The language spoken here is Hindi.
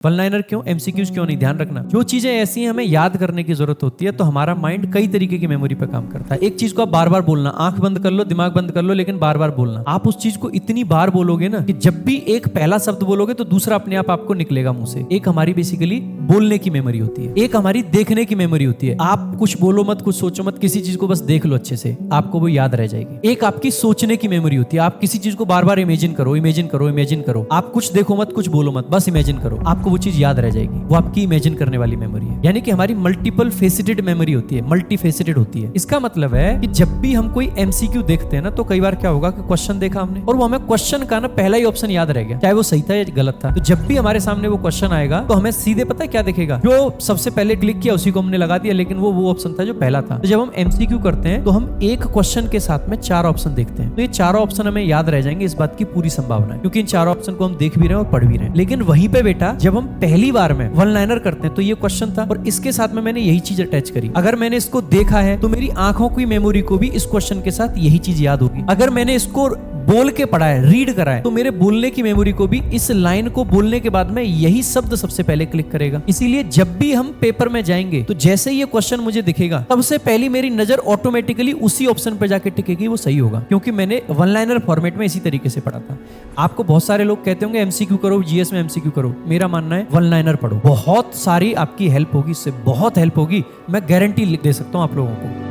वन लाइनर क्यों, एमसीक्यूज क्यों नहीं, ध्यान रखना। जो चीजें ऐसी हैं हमें याद करने की जरूरत होती है तो हमारा माइंड कई तरीके की मेमोरी पे काम करता है। एक चीज को आप बार बार बोलना, आंख बंद कर लो, दिमाग बंद कर लो, लेकिन बार बार बोलना। आप उस चीज को इतनी बार बोलोगे ना कि जब भी एक पहला शब्द बोलोगे तो दूसरा अपने आप आपको निकलेगा मुंह से। एक हमारी बेसिकली बोलने की मेमोरी होती है, एक हमारी देखने की मेमोरी होती है। आप कुछ बोलो मत, कुछ सोचो मत, किसी चीज को बस देख लो अच्छे से, आपको वो याद रह जाएगी। एक आपकी सोचने की मेमोरी होती है, आप किसी चीज को बार बार इमेजिन करो, इमेजिन करो, इमेजिन करो। आप कुछ देखो मत, कुछ बोलो मत, बस इमेजिन करो, आपको वो चीज याद रह जाएगी। वो आपकी इमेजिन करने वाली मेमोरी है। यानी कि हमारी मल्टीपल फेसिटेड मेमोरी होती है, मल्टी फेसिटेड होती है। इसका मतलब है कि जब भी हम कोई एमसीक्यू देखते हैं ना तो कई बार क्या होगा कि क्वेश्चन देखा हमने और वो हमें क्वेश्चन का ना पहला ही ऑप्शन याद रह गया, चाहे वो सही था या गलत था। तो जब भी हमारे सामने वो क्वेश्चन आएगा तो हमें सीधे पता है क्या दिखेगा, जो सबसे पहले क्लिक किया उसी को हमने लगा दिया, लेकिन वो ऑप्शन था जो पहला था। तो जब हम एमसीक्यू करते हैं तो हम एक क्वेश्चन के साथ में 4 ऑप्शन देखते हैं, तो ये 4 ऑप्शन हमें याद रह जाएंगे, इस बात की पूरी संभावना है, क्योंकि इन 4 ऑप्शन को हम देख भी रहे हैं और पढ़ भी रहे हैं। लेकिन वहीं पे बेटा जब हम पहली बार में वन लाइनर करते हैं तो ये क्वेश्चन था और इसके साथ में मैंने यही चीज अटैच करी। अगर मैंने इसको देखा है तो मेरी आंखों की मेमोरी को भी इस क्वेश्चन के साथ यही चीज याद होगी। अगर मैंने इसको बोल के पढ़ा है, रीड करा है, तो मेरे बोलने की मेमोरी को भी इस लाइन को बोलने के बाद में यही शब्द सबसे पहले क्लिक करेगा। इसीलिए जब भी हम पेपर में जाएंगे तो जैसे ये क्वेश्चन मुझे दिखेगा सबसे पहली मेरी नजर ऑटोमेटिकली उसी ऑप्शन पर जाके टिकेगी, वो सही होगा, क्योंकि मैंने वन लाइनर फॉर्मेट में इसी तरीके से पढ़ा था। आपको बहुत सारे लोग कहते होंगे एमसीक्यू करो, जीएस में एमसीक्यू करो। मेरा मानना है वन लाइनर पढ़ो, बहुत सारी आपकी हेल्प होगी, इससे बहुत हेल्प होगी, मैं गारंटी दे सकता हूं आप लोगों को।